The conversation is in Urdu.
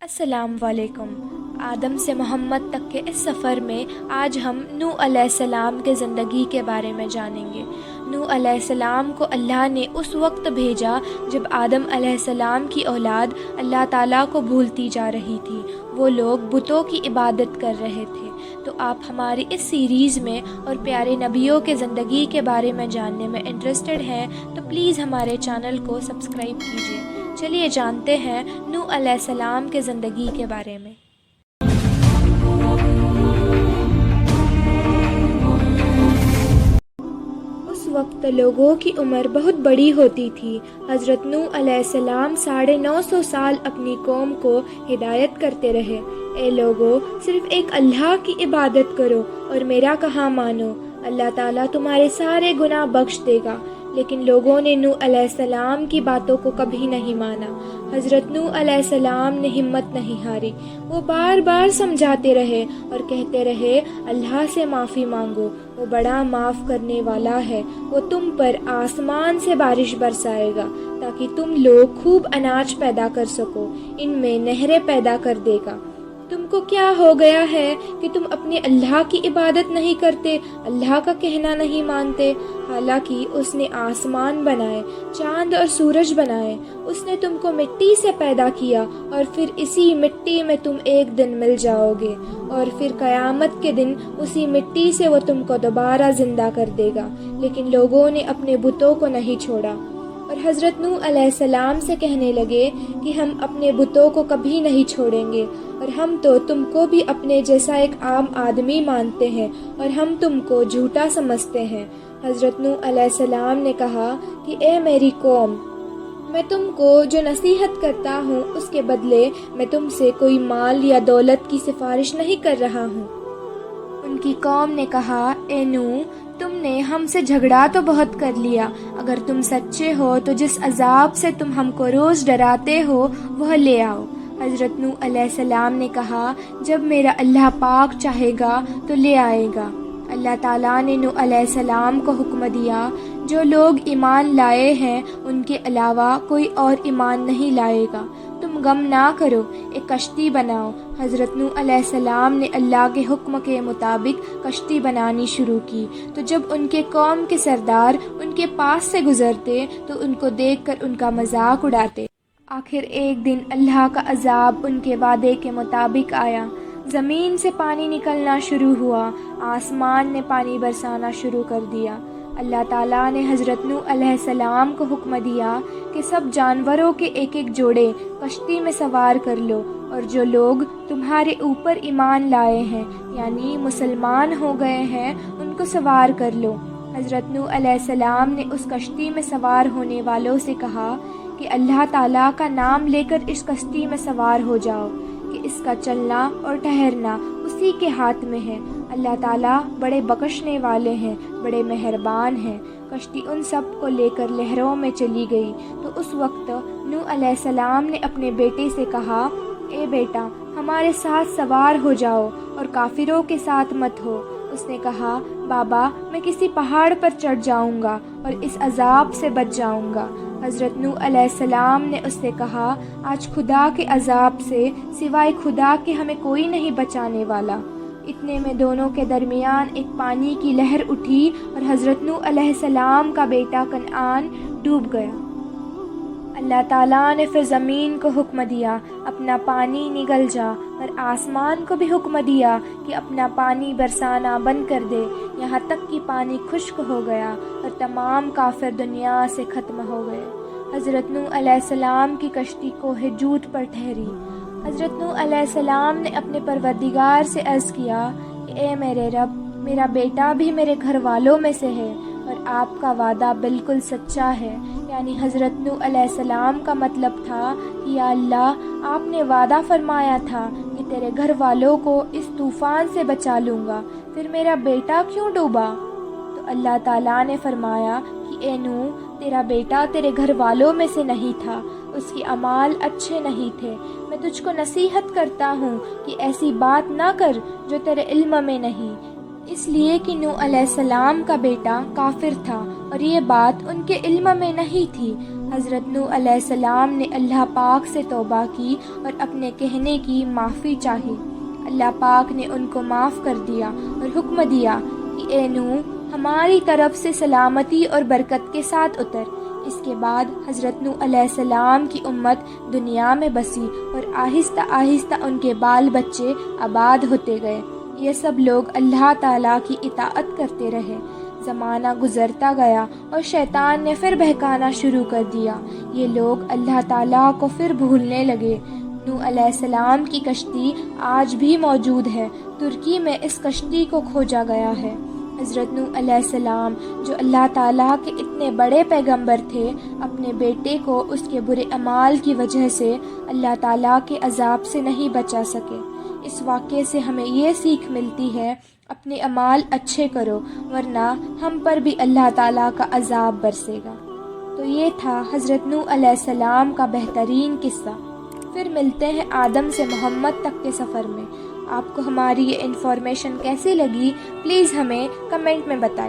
السلام علیکم۔ آدم سے محمد تک کے اس سفر میں آج ہم نوح علیہ السلام کے زندگی کے بارے میں جانیں گے۔ نوح علیہ السلام کو اللہ نے اس وقت بھیجا جب آدم علیہ السلام کی اولاد اللہ تعالیٰ کو بھولتی جا رہی تھی۔ وہ لوگ بتوں کی عبادت کر رہے تھے۔ تو آپ ہماری اس سیریز میں اور پیارے نبیوں کے زندگی کے بارے میں جاننے میں انٹرسٹڈ ہیں تو پلیز ہمارے چینل کو سبسکرائب کیجیے۔ چلیے جانتے ہیں نوح علیہ السلام کے زندگی کے بارے میں۔ اس وقت لوگوں کی عمر بہت بڑی ہوتی تھی۔ حضرت نوح علیہ السلام 950 سال اپنی قوم کو ہدایت کرتے رہے۔ اے لوگو، صرف ایک اللہ کی عبادت کرو اور میرا کہا مانو، اللہ تعالیٰ تمہارے سارے گناہ بخش دے گا۔ لیکن لوگوں نے نوح علیہ السلام کی باتوں کو کبھی نہیں مانا۔ حضرت نوح علیہ السلام نے ہمت نہیں ہاری۔ وہ بار بار سمجھاتے رہے اور کہتے رہے، اللہ سے معافی مانگو، وہ بڑا معاف کرنے والا ہے۔ وہ تم پر آسمان سے بارش برسائے گا تاکہ تم لوگ خوب اناج پیدا کر سکو، ان میں نہریں پیدا کر دے گا۔ تم کو کیا ہو گیا ہے کہ تم اپنے اللہ کی عبادت نہیں کرتے، اللہ کا کہنا نہیں مانتے؟ حالانکہ اس نے آسمان بنائے، چاند اور سورج بنائے۔ اس نے تم کو مٹی سے پیدا کیا اور پھر اسی مٹی میں تم ایک دن مل جاؤ گے، اور پھر قیامت کے دن اسی مٹی سے وہ تم کو دوبارہ زندہ کر دے گا۔ لیکن لوگوں نے اپنے بتوں کو نہیں چھوڑا اور حضرت نوح علیہ السلام سے کہنے لگے کہ ہم اپنے بتوں کو کبھی نہیں چھوڑیں گے، اور ہم تو تم کو بھی اپنے جیسا ایک عام آدمی مانتے ہیں اور ہم تم کو جھوٹا سمجھتے ہیں۔ حضرت نوح علیہ السلام نے کہا کہ اے میری قوم، میں تم کو جو نصیحت کرتا ہوں اس کے بدلے میں تم سے کوئی مال یا دولت کی سفارش نہیں کر رہا ہوں۔ ان کی قوم نے کہا، اے نوح، تم نے ہم سے جھگڑا تو بہت کر لیا۔ اگر تم سچے ہو تو جس عذاب سے تم ہم کو روز ڈراتے ہو وہ لے آؤ۔ حضرت نوح علیہ السلام نے کہا، جب میرا اللہ پاک چاہے گا تو لے آئے گا۔ اللہ تعالیٰ نے نوح علیہ السلام کو حکم دیا، جو لوگ ایمان لائے ہیں ان کے علاوہ کوئی اور ایمان نہیں لائے گا۔ تم غم نہ کرو، ایک کشتی بناؤ۔ حضرت نوح علیہ السلام نے اللہ کے حکم کے مطابق کشتی بنانی شروع کی۔ تو جب ان کے قوم کے سردار ان کے پاس سے گزرتے تو ان کو دیکھ کر ان کا مذاق اڑاتے۔ آخر ایک دن اللہ کا عذاب ان کے وعدے کے مطابق آیا۔ زمین سے پانی نکلنا شروع ہوا، آسمان نے پانی برسانا شروع کر دیا۔ اللہ تعالیٰ نے حضرت نوح علیہ السلام کو حکم دیا کہ سب جانوروں کے ایک ایک جوڑے کشتی میں سوار کر لو، اور جو لوگ تمہارے اوپر ایمان لائے ہیں یعنی مسلمان ہو گئے ہیں ان کو سوار کر لو۔ حضرت نوح علیہ السلام نے اس کشتی میں سوار ہونے والوں سے کہا کہ اللہ تعالیٰ کا نام لے کر اس کشتی میں سوار ہو جاؤ کہ اس کا چلنا اور ٹھہرنا اسی کے ہاتھ میں ہے۔ اللہ تعالیٰ بڑے بخشنے والے ہیں، بڑے مہربان ہیں۔ کشتی ان سب کو لے کر لہروں میں چلی گئی۔ تو اس وقت نوح علیہ السلام نے اپنے بیٹے سے کہا، اے بیٹا، ہمارے ساتھ سوار ہو جاؤ اور کافروں کے ساتھ مت ہو۔ اس نے کہا، بابا، میں کسی پہاڑ پر چڑھ جاؤں گا اور اس عذاب سے بچ جاؤں گا۔ حضرت نوح علیہ السلام نے اس سے کہا، آج خدا کے عذاب سے سوائے خدا کے ہمیں کوئی نہیں بچانے والا۔ اتنے میں دونوں کے درمیان ایک پانی کی لہر اٹھی اور حضرت نوح علیہ السلام کا بیٹا کنعان ڈوب گیا۔ اللہ تعالیٰ نے پھر زمین کو حکم دیا، اپنا پانی نگل جا، اور آسمان کو بھی حکم دیا کہ اپنا پانی برسانا بند کر دے، یہاں تک کہ پانی خشک ہو گیا اور تمام کافر دنیا سے ختم ہو گئے۔ حضرت نوح علیہ السلام کی کشتی کوہ جود پر ٹھہری۔ حضرت نوح علیہ السلام نے اپنے پروردگار سے عرض کیا کہ اے میرے رب، میرا بیٹا بھی میرے گھر والوں میں سے ہے اور آپ کا وعدہ بالکل سچا ہے۔ یعنی حضرت نوح علیہ السلام کا مطلب تھا کہ یا اللہ، آپ نے وعدہ فرمایا تھا کہ تیرے گھر والوں کو اس طوفان سے بچا لوں گا، پھر میرا بیٹا کیوں ڈوبا؟ تو اللہ تعالیٰ نے فرمایا کہ اے نوح، تیرا بیٹا تیرے گھر والوں میں سے نہیں تھا، اس کی اعمال اچھے نہیں تھے۔ میں تجھ کو نصیحت کرتا ہوں کہ ایسی بات نہ کر جو تیرے علم میں نہیں، اس لیے کہ نوح علیہ السلام کا بیٹا کافر تھا اور یہ بات ان کے علم میں نہیں تھی۔ حضرت نوح علیہ السلام نے اللہ پاک سے توبہ کی اور اپنے کہنے کی معافی چاہی۔ اللہ پاک نے ان کو معاف کر دیا اور حکم دیا کہ اے نوح، ہماری طرف سے سلامتی اور برکت کے ساتھ اتر۔ اس کے بعد حضرت نوح علیہ السلام کی امت دنیا میں بسی اور آہستہ آہستہ ان کے بال بچے آباد ہوتے گئے۔ یہ سب لوگ اللہ تعالیٰ کی اطاعت کرتے رہے۔ زمانہ گزرتا گیا اور شیطان نے پھر بہکانا شروع کر دیا۔ یہ لوگ اللہ تعالیٰ کو پھر بھولنے لگے۔ نوح علیہ السلام کی کشتی آج بھی موجود ہے۔ ترکی میں اس کشتی کو کھوجا گیا ہے۔ حضرت نوح علیہ السلام جو اللہ تعالیٰ کے اتنے بڑے پیغمبر تھے، اپنے بیٹے کو اس کے برے اعمال کی وجہ سے اللہ تعالیٰ کے عذاب سے نہیں بچا سکے۔ اس واقعے سے ہمیں یہ سیکھ ملتی ہے، اپنے اعمال اچھے کرو ورنہ ہم پر بھی اللہ تعالیٰ کا عذاب برسے گا۔ تو یہ تھا حضرت نوح علیہ السلام کا بہترین قصہ۔ پھر ملتے ہیں آدم سے محمد تک کے سفر میں۔ آپ کو ہماری یہ انفارمیشن کیسی لگی، پلیز ہمیں کمنٹ میں بتائیں۔